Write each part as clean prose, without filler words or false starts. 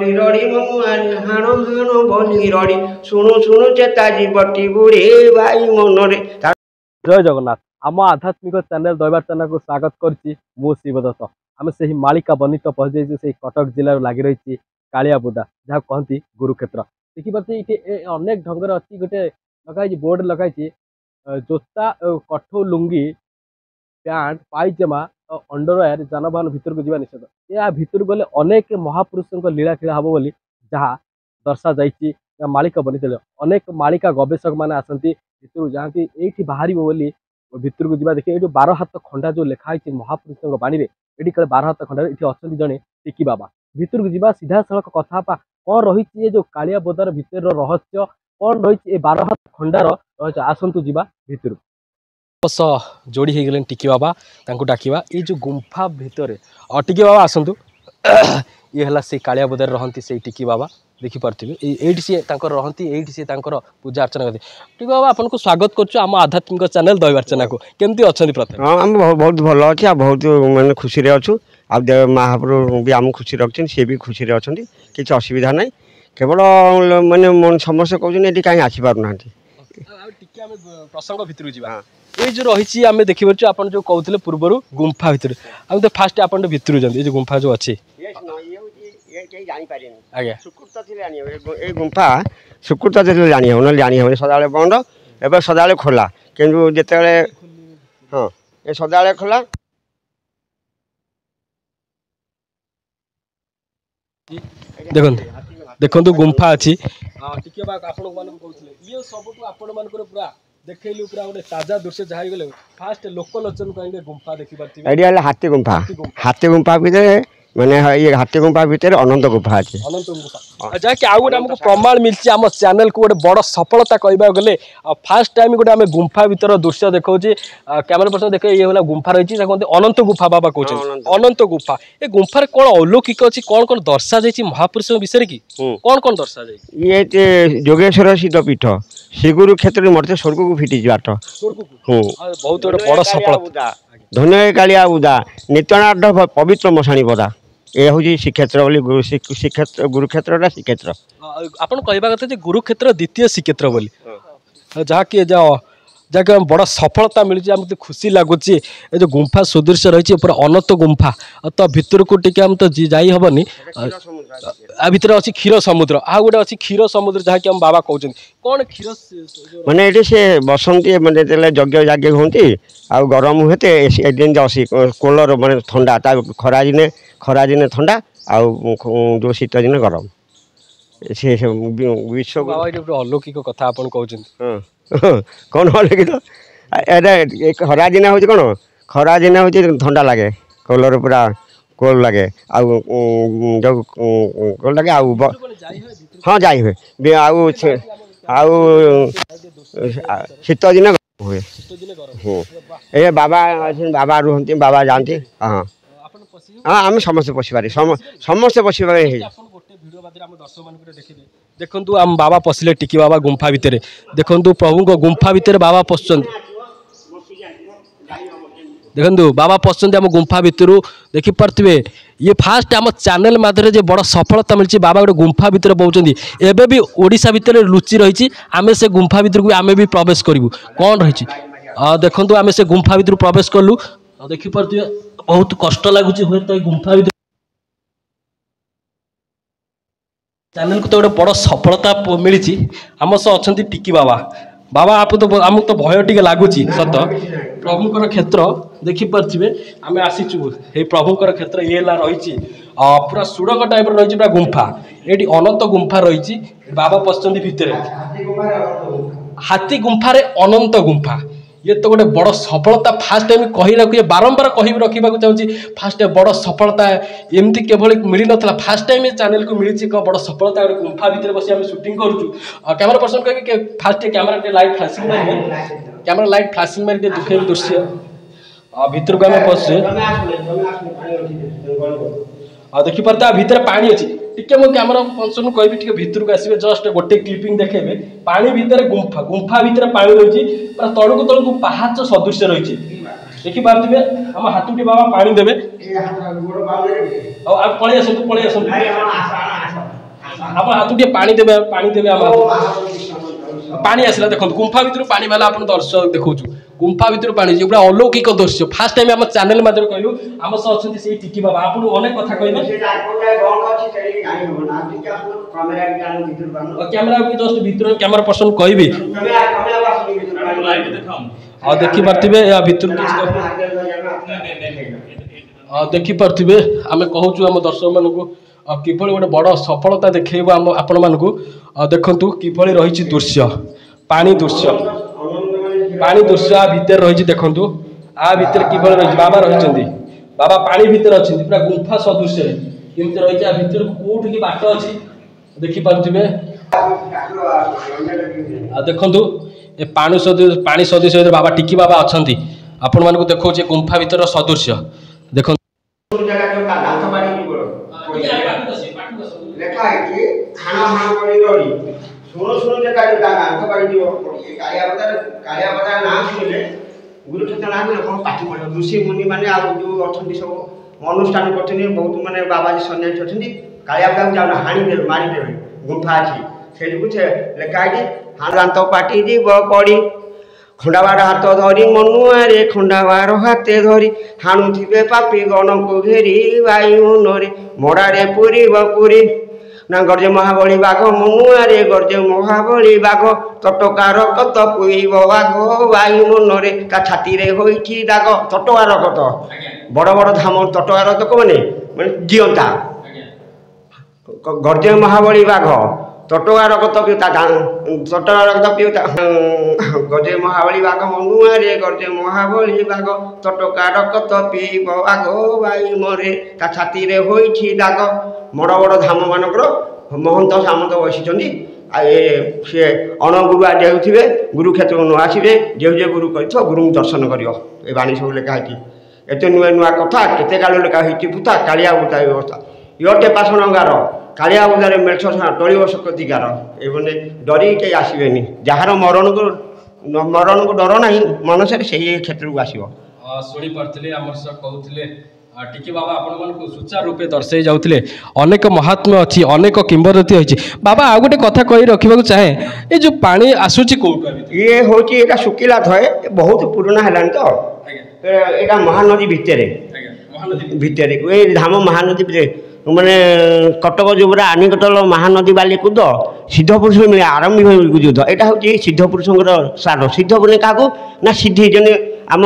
बोली रड़ी मुआरी हाण हाण बोली रड़ी शुणु शुणु चेताजी बटी बुढ़े भाई मनरे। जय जगन्नाथ आम आध्यात्मिक चैनल दैवार चैनल को स्वागत करछि मु शिवदत्त। आम से मालिका बनित पहुंचे से कटक जिलार लगी रही कालियाबुदा जहाँ कहती गुरुक्षेत्र। देखिए ये अनेक ढंगर अच्छी गोटे लगे बोर्ड लगाई जोता कठो लुंगी पैंट पाइजामा अंडरवेयर जानवाहन भितर को जीवा निषेध। या भितर गले अनेक महापुरुषों लीला खेला हम बोली जहाँ दर्शा जाइए मालिका बनी अनेक मालिका गवेषक मैंने आसती भितर जहाँ कि ये बाहर बोली भितर को जीवा देखिए ये 12 हाथ खंडा जो लिखाई महापुरुषों बाणी में ये कले 12 हाथ खंडा ये अच्छा जड़े टिकी बाबा भितर को जीवा सीधा सड़क कथा कौन रही जो कालियाबोदार भितर रहस्य कौन रही 12 हाथ खंडार रहस्य आसतु जीवा भितर बस जोड़ी हो गले टिकी बाबा डाकिवा ये जो गुंफा भितर टिकी बाबा आसतु ये है से कालियाबोदार रहती से टिकी बाबा देखिपे ये सी रहती ये सी पूजा अर्चना करती। टिकी बाबा आपको स्वागत करुँ आध्यात्मिक चैनल दैवार चैनल को केमती अच्छा प्रथम। हाँ आम बहुत भल अच्छे बहुत मैंने खुशी अच्छु आ महाप्रभु भी आम खुशी रखते सी भी खुशी अच्छा किसी असुविधा ना केवल मैंने समस्त कहते कहीं आसपार ना प्रसंग भितर ये जो रही आम देखिपे आप जो कहते पूर्वर गुंफा भितर आम तो फास्ट आप भितर जाते जो गुंफा जो अच्छी गुंफा सुकृत जानी हम ना जानी हम सदा बंद एवं सदा खोला किंतु जिते हाँ ये सदा खोला देखो देखो गुंफा अच्छी पूरा देखिए पूरा गोटे ताजा दृश्य जहाँ गले फास्ट लोकलोचन कहीं गुंफा देखिए ये हाथी गुंफा भीतर मैंने ये हाथी गुंफा भीतर अनंत गुंफा अच्छे अनंत गुंफा जहाँकि आउ गोटे आमको प्रमाण मिलती आम चैनल को गोटे बड़ सफलता कहवा गले फास्ट टाइम गोटे आम गुंफा भीतर दृश्य देखा कैमेरा पर्सन देखे ये वाला गुंफा रही कहते अनंत गुंफा बाबा कहते अनंत गुंफा ये गुंफार कौन अलौकिक अच्छी कौन कौन दर्शा जाइए महापुरुषों विषय की कौन दर्शा जाए ये जोगेश्वर सिद्धपीठ श्रीगुरु क्षेत्र मरते स्वर्ग को फिटी बाट बहुत बड़ सफलता धन्य कालियाबुदा नित्यनाथ पवित्र मशाणी पदा ये हूँ श्रीक्षेत्र बोली श्रीक्षेत्र गुरुक्षेत्र श्रीक्षेत्र आपन कहवा कथा गुरुक्षेत्र द्वितीय श्रीक्षेत्र बोली जहाँकि जहाँकि बड़ा सफलता मिली आम खुशी लगुच जो गुंफा सुदृश्य रही पूरा अनंत गुंफा तो भितर को टी आम तो जाई हेनी भितर अच्छी क्षीर समुद्र आ गोटे अच्छी क्षीर समुद्र जहाँकि आम बाबा कहते कौन क्षीर मैंने ये से बसंती मैंने यज्ञ जागे होती आ गरम हुए कोलर मैंने ठंडा खरा दिने ठंडा आउ जो शीत दिन गरम से विश्व अलौकिक कथा आप कौन अलौकिक खरा दिन हूँ कौन खरा दिन हूँ ठंडा लगे कोलर पूरा कोल लगे जो कोल लगे हाँ जाई हुए आउ शीत दिन हुए ये बाबा रुहती बाबा जाती हाँ हाँ आम समस्त पशिपारे समस्त पशिपारे देखु आम बाबा पशिले टिकी बाबा गुंफा भितर देखु प्रभु को गुंफा भितर बाबा पशुंट देखु बाबा पशुंट आम गुंफा भितर देखिपे ये फास्ट आम चैनल माध्यम से बड़ सफलता मिली बाबा गोटे गुंफा भितर पहुँचती एवं भी ओडिशा भितर लुचि रही आम से गुंफा भितर को आम भी प्रवेश करूँ कौन रही देखु आम से गुंफा भितर प्रवेश कलु देखिपे बहुत कष्ट लगुच हुए तो गुंफा भितर चैनल को तो गोटे बड़ सफलता मिली आम सह अच्छा टिकी बाबा बाबा आप तो आमको तो भय टे लगुच सत प्रभुंर क्षेत्र देखिपे आम आसीचु ये प्रभुंर क्षेत्र ये रही पूरा सुड़क टाइप रही पूरा गुंफा ये अनंत गुंफा रही बाबा पशुंट भितर हाथी गुंफा अनंत गुंफा ये तो गोटे बड़ सफलता फास्ट टाइम कही रखिए बारंबार कही रखा चाहिए फास्ट बड़ सफलता एमती केवल मिल ना फास्ट टाइम चैनल को मिली बड़ सफलता गोटे गुंफा भितर बस आम सुटिंग करूँ कैमेरा पर्सन कह फास्ट कैमेरा लाइट फ्लाशिंग मारे कैमेरा लाइट फ्लाशिंग मारे दुखे दृश्य भितर को आम पशे देखिपे भितर पानी अच्छी टिके मो कैमेरा पर्सन कहि भितर को आसवे जस्ट गोटे क्लिपिंग देखेबे पानी भितर गुंफा गुंफा भितर पानी रही पूरा तलू तलू पहाच सदृश रही देखिपे आम हाथुटी बाबा पानी देवे पलि आस आप हाथ टे पानी देवे आम पानी आसला देखो गुंफा भितर पानी बाला आप दर्शक देखो गुंफा भितर पानी जो अलौकिक दृश्य फास्ट टाइम आम चैनल माध्यम कहलु आम सह अच्छा से टिकी बाबा आप अनेक कथा कहले कैमेरा जस्ट भितर कैमेरा पर्सन कहबी हाँ देखी पार्थिबे या भितर देखी पार्थिबे आम कहूँ आम दर्शक मानू किभली गोटे बड़ सफलता देखब आम आपण मानू देखु किभली रही दृश्य पानी दृश्य आ भितर रही देखु आ भितर किभली रही बाबा रही बाबा पानी भितर अच्छे पूरा गुंफा सदृश केमती रही आ भितर कोठी बाट अच्छी देखी पार्थिबे देखु ए पानी सदृश बाबा टिकी बाबा अच्छा आपण मानू देखो गुंफा भितर सदृश्य देखो লেখা আছে খানা ভাঙ করে দড়ি শুনো শুনো যে কাজ গান বাড়ি দিব কালিয়া বাজার না শুনলে গুরু ক্ষেত্র না শুনলে কোন পাঠি পড়ে ঋষি মুনি মানে আর যে অଛନ୍ତି সব অনুষ্ঠান করছেন বহুত মানে বাবাজি সন্ন্যাসী অଛନ୍ତି কালিয়া বাজার যাও না হানি দেবে মারি দেবে গুম্ফা আছে সেইটুকু লেখা আছে হারান্ত পাটি দিব পড়ি খন্ডাবার হাত ধরি মনুয়ারে খন্ডাবার হাতে ধরি হাণুথিবে পাপি গণকু ঘেরি বায়ুনরে মরারে পুরিব পুরি না গর্জে মহাবলী বাঘ মনুয়ারে গর্জে মহাবলী বাঘ তটকার কত পুইব বাঘ বায়ুমନରେ তা ছাতিরে হইছি দাগ তটকার কত বড় বড় ধাম তটকার তক মানে মানে জিয়ন্তা গর্জে মহাবলী বাঘ তটকার কত পিউতা তটকার কত পিউতা গর্জে মহাবলী বাঘ মনুয়ারে গর্জে মহাবলী বাঘ তটকার কত পিব বাঘ বায়ুমরে তা ছাতিরে হইছি দাগ বড় বড় ধাম মানকর মহন্ত সামন্ত বসিଛନ୍ତି সে অণগুরু যাଉଥିବେ ଗୁରୁକ୍ଷେତ୍ରକୁ ନ ଆସିବେ ଯେ ଗୁରୁ କରିଥିବ ଗୁରୁଙ୍କୁ ଦର୍ଶନ କରିବ ଏ ବାଣୀ ସବୁ ଲେଖା ହେଇଛି ଏତେ ନୂଆ ନୂଆ କଥା କେତେ କାଳ ଲେଖା ହେଇଛି ପୁତା କାଳିଆ ବୁଦା ବ୍ୟବସ୍ଥା ଇଅଟେ ପାଷଣଙ୍ଗାର କାଳିଆ ବୁଦାରେ ମେଷ ଟଳିବ ଶକତିକାର ଏମାନେ ଡରିକି କେହି ଆସିବେନି ଯାହାର ମରଣକୁ ଡର ନାହିଁ ମନୁଷ୍ୟରେ ସେଇ କ୍ଷେତ୍ରକୁ ଆସିବ ଶୁଣିପାରୁଥିଲେ ଆମର ସହ କହୁଥିଲେ टिकी बाबा आपण सुचार रूपे दर्शाई जाऊे अनेक महात्म्य अच्छी अनेक किंवदंती अच्छी बाबा आ गोटे कथा कही रखा चाहे ये जो पानी आसूची कौटू ये हूँ ये शुखिला थए बहुत पुराना है तो यहाँ महानदी भितर भितर धाम महानदी भितर माने कटक जो पूरा आनिकटल महानदी बाली कूद सिद्ध पुरुष मिले आरंभ युद्ध यहाँ हूँ सिद्ध पुरुष सार सिद्ध बोले क्या ना सिद्धि जन आम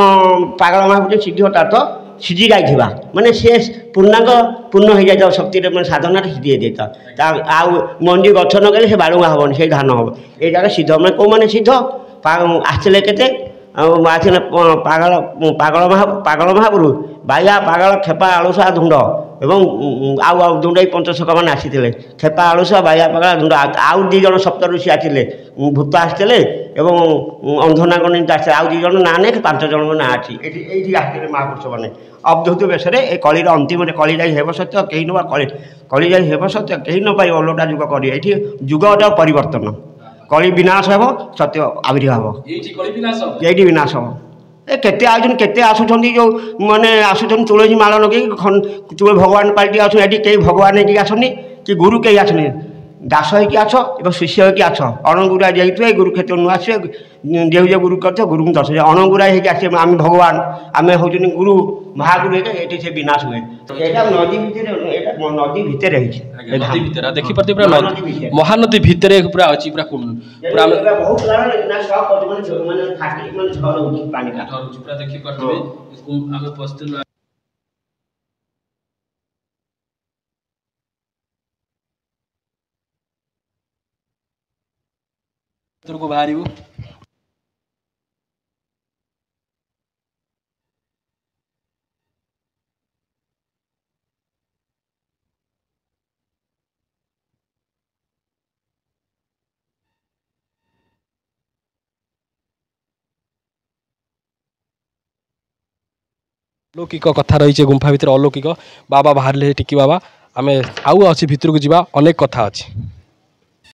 पागल महापुर सिद्धि तो सिझी जाइथिबा माने से पूर्णांग पूर्ण हो जाए शक्ति मैंने साधना सिद्धि हो जाता आउ मंडी गछ नगले से बालुंगा हेनी से धान हम ये जगह सिद्ध मैंने कौ मैंने सिद्ध आसले के पागल महापुर बाया पागल खेपा आलुसा धुंड एवं आउ धुंड पंचशक मैंने आसी खेपा आलुसा बाया पागल धुंड आउ दी जन सप्त ऋषि आते भूत आसते अंधनागणी आसते आउ दी जन ना ना 5 जन ना अच्छी ये आसते महापुरुष मैंने अवधूत बेस कलिर अंतिम कली जाई हेब सत्य कहीं न कली जाई हेब सत्य कहीं न पाई ओलटा जुग कर जुगटा परिवर्तन कली विनाश हे सत्य आविर्भाव ये विनाश हम केते आउछन केते आसुछन जो माने आसुछन तुलसी माल नगे भगवान पाल्टी आसु एटी कई भगवान की आसनी कि गुरु कई आसनी दास होगी आस एवं शिष्य होगी आस अणगुरा जाइए गुरु क्षेत्र नु आस जे गुरु कर गुरु दर्श अणगुरा होगी आस आम भगवान आम हूँ गुरु महागुरु ये से विनाश हुए नदी भितर नदी भितर देखिए पूरा महानदी भितर पूरा अच्छी पूरा पूरा बहुत देखिए को बाहर अलौकिक कथा रही है गुंफा भितर अलौकिक बाबा बाहर टिकी बाबा आम आउ अच्छी भितर को जीवा अनेक कथा अच्छी।